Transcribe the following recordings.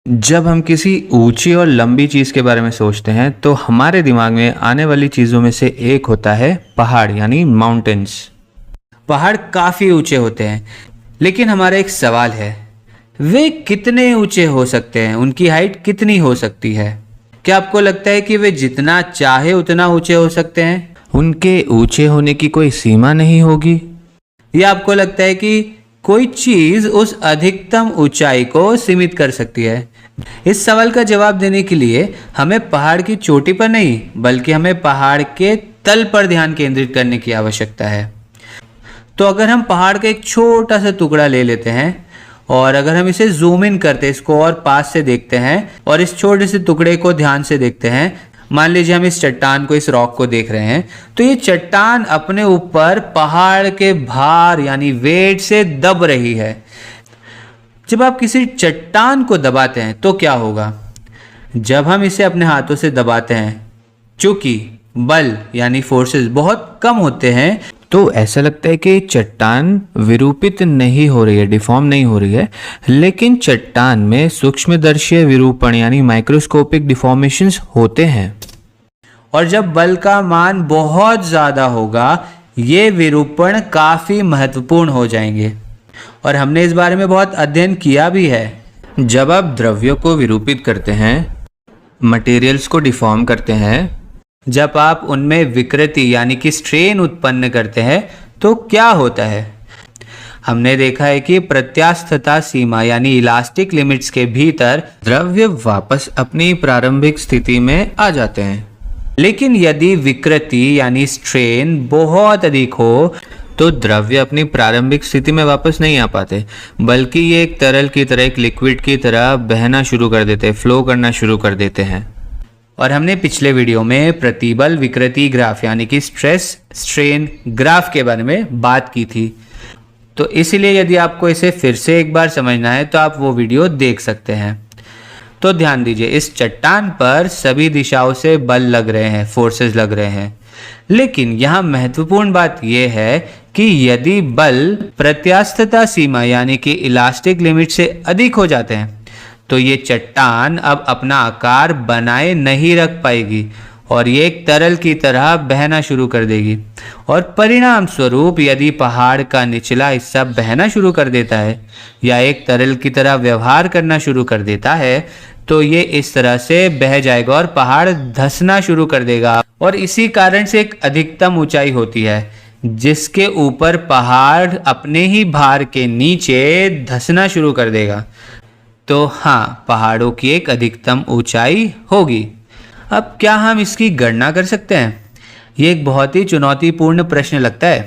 जब हम किसी ऊंची और लंबी चीज़ के बारे में सोचते हैं तो हमारे दिमाग में आने वाली चीज़ों में से एक होता है पहाड़ यानी माउंटेन्स। पहाड़ काफ़ी ऊंचे होते हैं, लेकिन हमारा एक सवाल है, वे कितने ऊंचे हो सकते हैं? उनकी हाइट कितनी हो सकती है? क्या आपको लगता है कि वे जितना चाहे उतना ऊंचे हो सकते हैं? उनके ऊंचे होने की कोई सीमा नहीं होगी? या आपको लगता है कि कोई चीज उस अधिकतम ऊंचाई को सीमित कर सकती है? इस सवाल का जवाब देने के लिए हमें पहाड़ की चोटी पर नहीं, बल्कि हमें पहाड़ के तल पर ध्यान केंद्रित करने की आवश्यकता है। तो अगर हम पहाड़ का एक छोटा सा टुकड़ा ले लेते हैं और अगर हम इसे जूम इन करते हैं, इसको और पास से देखते हैं और इस छोटे से टुकड़े को ध्यान से देखते हैं, मान लीजिए हम इस चट्टान को, इस रॉक को देख रहे हैं, तो ये चट्टान अपने ऊपर पहाड़ के भार यानी वेट से दब रही है। जब आप किसी चट्टान को दबाते हैं तो क्या होगा? जब हम इसे अपने हाथों से दबाते हैं, चूंकि बल यानी फोर्सेस बहुत कम होते हैं, तो ऐसा लगता है कि चट्टान विरूपित नहीं हो रही है, डिफॉर्म नहीं हो रही है, लेकिन चट्टान में सूक्ष्मदर्शीय विरूपण यानी माइक्रोस्कोपिक डिफॉर्मेशंस होते हैं। और जब बल का मान बहुत ज़्यादा होगा, ये विरूपण काफ़ी महत्वपूर्ण हो जाएंगे और हमने इस बारे में बहुत अध्ययन किया भी है। जब आप द्रव्यों को विरूपित करते हैं, मटेरियल्स को डिफॉर्म करते हैं, जब आप उनमें विकृति यानी कि स्ट्रेन उत्पन्न करते हैं, तो क्या होता है? हमने देखा है कि प्रत्यास्थता सीमा यानी इलास्टिक लिमिट्स के भीतर द्रव्य वापस अपनी प्रारंभिक स्थिति में आ जाते हैं। लेकिन यदि विकृति यानी स्ट्रेन बहुत अधिक हो तो द्रव्य अपनी प्रारंभिक स्थिति में वापस नहीं आ पाते, बल्कि ये एक तरल की तरह, एक लिक्विड की तरह बहना शुरू कर देते हैं, फ्लो करना शुरू कर देते हैं। और हमने पिछले वीडियो में प्रतिबल विकृति ग्राफ यानी कि स्ट्रेस स्ट्रेन ग्राफ के बारे में बात की थी, तो इसीलिए यदि आपको इसे फिर से एक बार समझना है तो आप वो वीडियो देख सकते हैं। तो ध्यान दीजिए, इस चट्टान पर सभी दिशाओं से बल लग रहे हैं, फोर्सेस लग रहे हैं, लेकिन यहाँ महत्वपूर्ण बात यह है कि यदि बल प्रत्यास्थता सीमा यानी कि इलास्टिक लिमिट से अधिक हो जाते हैं तो ये चट्टान अब अपना आकार बनाए नहीं रख पाएगी और ये एक तरल की तरह बहना शुरू कर देगी। और परिणाम स्वरूप यदि पहाड़ का निचला हिस्सा बहना शुरू कर देता है या एक तरल की तरह व्यवहार करना शुरू कर देता है, तो ये इस तरह से बह जाएगा और पहाड़ धंसना शुरू कर देगा। और इसी कारण से एक अधिकतम ऊंचाई होती है जिसके ऊपर पहाड़ अपने ही भार के नीचे धंसना शुरू कर देगा। तो हाँ, पहाड़ों की एक अधिकतम ऊंचाई होगी। अब क्या हम इसकी गणना कर सकते हैं? ये एक बहुत ही चुनौतीपूर्ण प्रश्न लगता है।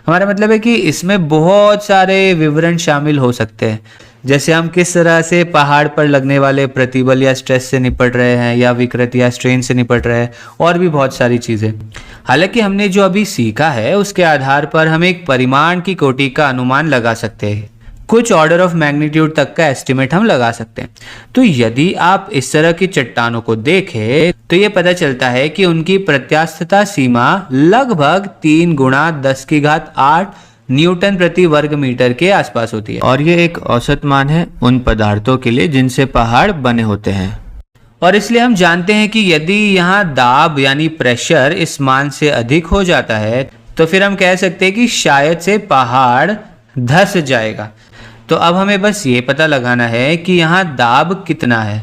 हमारा मतलब है कि इसमें बहुत सारे विवरण शामिल हो सकते हैं, जैसे हम किस तरह से पहाड़ पर लगने वाले प्रतिबल या स्ट्रेस से निपट रहे हैं या विकृति या स्ट्रेन से निपट रहे हैं, और भी बहुत सारी चीज़ें। हालांकि हमने जो अभी सीखा है उसके आधार पर हम एक परिमाण की कोटि का अनुमान लगा सकते हैं, कुछ ऑर्डर ऑफ मैग्नीट्यूड तक का एस्टिमेट हम लगा सकते हैं। तो यदि आप इस तरह की चट्टानों को देखें तो ये पता चलता है कि उनकी प्रत्यास्थता सीमा लगभग 3 गुणा 10⁸ न्यूटन प्रति वर्ग मीटर के आसपास होती है, और ये एक औसत मान है उन पदार्थों के लिए जिनसे पहाड़ बने होते हैं। और इसलिए हम जानते हैं कि यदि यहाँ दाब यानी प्रेशर इस मान से अधिक हो जाता है तो फिर हम कह सकते हैं कि शायद से पहाड़ धंस जाएगा। तो अब हमें बस ये पता लगाना है कि यहाँ दाब कितना है।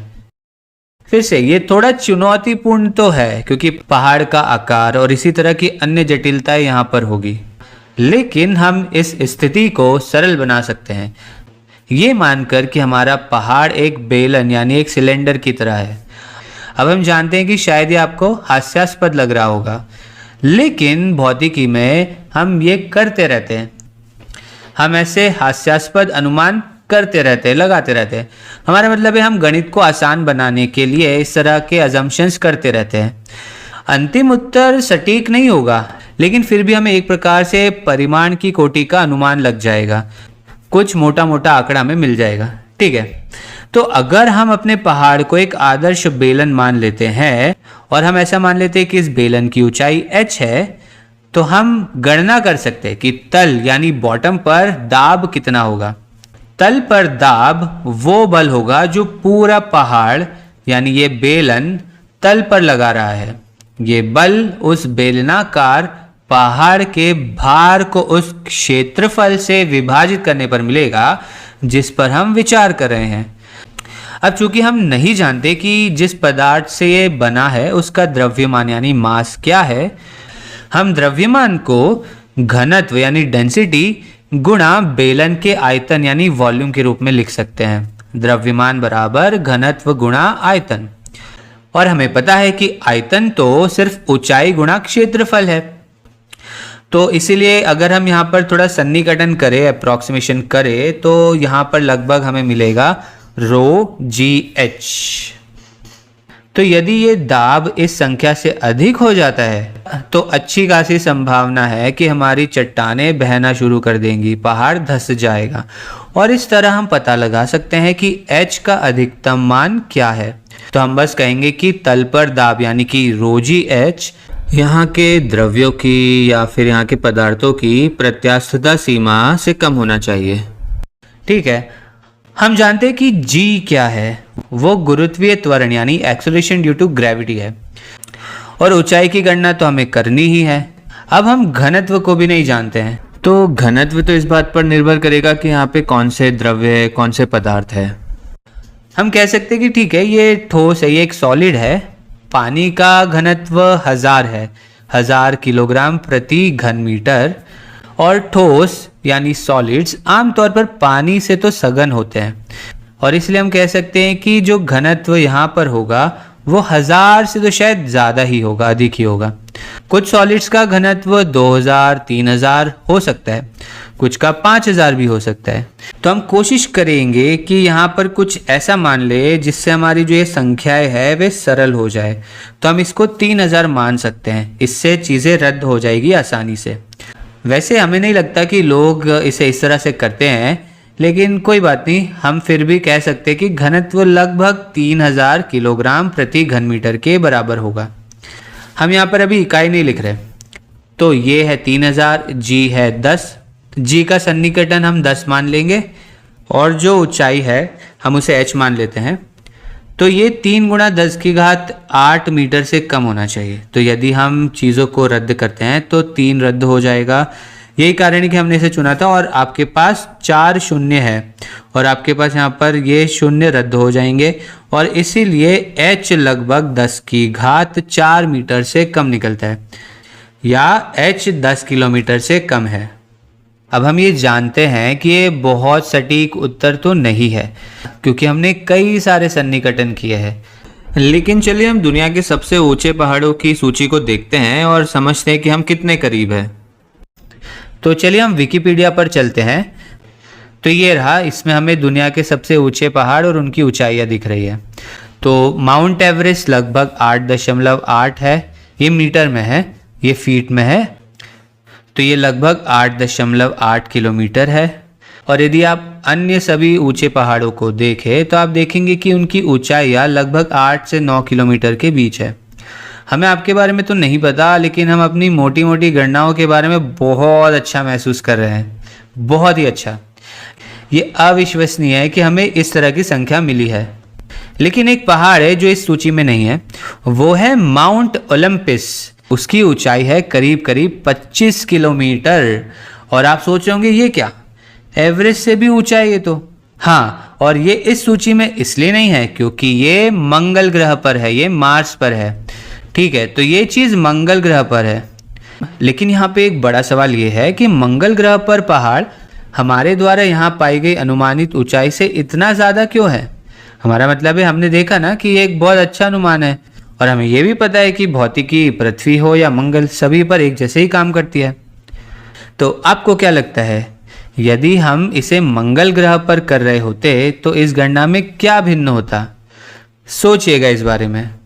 फिर से ये थोड़ा चुनौतीपूर्ण तो है क्योंकि पहाड़ का आकार और इसी तरह की अन्य जटिलताएं यहाँ पर होगी, लेकिन हम इस स्थिति को सरल बना सकते हैं ये मानकर कि हमारा पहाड़ एक बेलन यानी एक सिलेंडर की तरह है। अब हम जानते हैं कि शायद ये आपको हास्यास्पद लग रहा होगा, लेकिन भौतिकी में हम ये करते रहते हैं। हम ऐसे हास्यास्पद अनुमान करते रहते हैं, लगाते रहते हैं। हमारा मतलब है हम गणित को आसान बनाने के लिए इस तरह के अजम्पशंस करते रहते हैं। अंतिम उत्तर सटीक नहीं होगा, लेकिन फिर भी हमें एक प्रकार से परिमाण की कोटि का अनुमान लग जाएगा, कुछ मोटा मोटा आंकड़ा में मिल जाएगा। ठीक है, तो अगर हम अपने पहाड़ को एक आदर्श बेलन मान लेते हैं और हम ऐसा मान लेते हैं कि इस बेलन की ऊंचाई h है, तो हम गणना कर सकते हैं कि तल यानी बॉटम पर दाब कितना होगा। तल पर दाब वो बल होगा जो पूरा पहाड़ यानी ये बेलन तल पर लगा रहा है। ये बल उस बेलनाकार पहाड़ के भार को उस क्षेत्रफल से विभाजित करने पर मिलेगा जिस पर हम विचार कर रहे हैं। अब चूंकि हम नहीं जानते कि जिस पदार्थ से ये बना है उसका द्रव्यमान यानी मास क्या है, हम द्रव्यमान को घनत्व यानी डेंसिटी गुणा बेलन के आयतन यानी वॉल्यूम के रूप में लिख सकते हैं। द्रव्यमान बराबर घनत्व गुणा आयतन। और हमें पता है कि आयतन तो सिर्फ ऊंचाई गुणा क्षेत्रफल है। तो इसीलिए अगर हम यहाँ पर थोड़ा सन्निकटन करें, अप्रॉक्सीमेशन करें, तो यहाँ पर लगभग हमें मिलेगा रो जी एच। तो यदि ये दाब इस संख्या से अधिक हो जाता है तो अच्छी खासी संभावना है कि हमारी चट्टानें बहना शुरू कर देंगी, पहाड़ धंस जाएगा। और इस तरह हम पता लगा सकते हैं कि H का अधिकतम मान क्या है। तो हम बस कहेंगे कि तल पर दाब यानी कि रोजी H यहाँ के द्रव्यों की या फिर यहाँ के पदार्थों की प्रत्यास्थता सीमा से कम होना चाहिए। ठीक है, हम जानते हैं कि G क्या है, वो गुरुत्वीय त्वरण यानी एक्सेलरेशन ड्यू टू ग्रेविटी है। और ऊंचाई की गणना तो हमें करनी ही है। अब हम घनत्व को भी नहीं जानते हैं, तो घनत्व तो इस बात पर निर्भर करेगा कि यहाँ पे कौन से द्रव्य कौन से पदार्थ है। हम कह सकते हैं कि ठीक है, ये ठोस है, ये एक सॉलिड है। पानी का घनत्व 1000 है, 1000 किलोग्राम प्रति घन मीटर। और ठोस यानी सॉलिड्स आमतौर पर पानी से तो सघन होते हैं, और इसलिए हम कह सकते हैं कि जो घनत्व यहाँ पर होगा वो 1000 से तो शायद ज़्यादा ही होगा, अधिक ही होगा। कुछ सॉलिड्स का घनत्व 2000, 3000 हो सकता है, कुछ का 5000 भी हो सकता है। तो हम कोशिश करेंगे कि यहाँ पर कुछ ऐसा मान ले जिससे हमारी जो ये संख्याएं है वे सरल हो जाए। तो हम इसको 3000 मान सकते हैं, इससे चीज़ें रद्द हो जाएगी आसानी से। वैसे हमें नहीं लगता कि लोग इसे इस तरह से करते हैं, लेकिन कोई बात नहीं, हम फिर भी कह सकते हैं कि घनत्व लगभग 3000 किलोग्राम प्रति घन मीटर के बराबर होगा। हम यहाँ पर अभी इकाई नहीं लिख रहे, तो ये है 3000, जी है 10, जी का सन्निकटन हम 10 मान लेंगे, और जो ऊंचाई है हम उसे h मान लेते हैं। तो ये 3 गुणा 10 की घात 8 मीटर से कम होना चाहिए। तो यदि हम चीज़ों को रद्द करते हैं तो 3 रद्द हो जाएगा। यही कारण है कि हमने इसे चुना था। और आपके पास 4 शून्य है, और आपके पास यहाँ पर ये शून्य रद्द हो जाएंगे, और इसीलिए h लगभग 10 की घात 4 मीटर से कम निकलता है, या h 10 किलोमीटर से कम है। अब हम ये जानते हैं कि ये बहुत सटीक उत्तर तो नहीं है, क्योंकि हमने कई सारे सन्निकटन किए हैं। लेकिन चलिए हम दुनिया के सबसे ऊंचे पहाड़ों की सूची को देखते हैं और समझते हैं कि हम कितने करीब हैं। तो चलिए हम विकिपीडिया पर चलते हैं। तो ये रहा, इसमें हमें दुनिया के सबसे ऊंचे पहाड़ और उनकी ऊंचाइयाँ दिख रही है। तो माउंट एवरेस्ट लगभग 8.8 है, ये मीटर में है, ये फीट में है। तो ये लगभग 8.8 किलोमीटर है। और यदि आप अन्य सभी ऊंचे पहाड़ों को देखें तो आप देखेंगे कि उनकी ऊंचाइयाँ लगभग 8 से 9 किलोमीटर के बीच है। हमें आपके बारे में तो नहीं पता, लेकिन हम अपनी मोटी मोटी गणनाओं के बारे में बहुत अच्छा महसूस कर रहे हैं, बहुत ही अच्छा। ये अविश्वसनीय है कि हमें इस तरह की संख्या मिली है। लेकिन एक पहाड़ है जो इस सूची में नहीं है, वो है माउंट ओलंपस। उसकी ऊंचाई है करीब करीब 25 किलोमीटर। और आप सोच रहे होंगे ये क्या, एवरेस्ट से भी ऊंचा है ये तो। हाँ, और ये इस सूची में इसलिए नहीं है क्योंकि ये मंगल ग्रह पर है, ये मार्स पर है। ठीक है, तो ये चीज़ मंगल ग्रह पर है। लेकिन यहाँ पे एक बड़ा सवाल ये है कि मंगल ग्रह पर पहाड़ हमारे द्वारा यहाँ पाई गई अनुमानित ऊंचाई से इतना ज़्यादा क्यों है। हमारा मतलब है, हमने देखा ना कि ये एक बहुत अच्छा अनुमान है, और हमें यह भी पता है कि भौतिकी पृथ्वी हो या मंगल सभी पर एक जैसे ही काम करती है। तो आपको क्या लगता है, यदि हम इसे मंगल ग्रह पर कर रहे होते तो इस गणना में क्या भिन्न होता? सोचिएगा इस बारे में।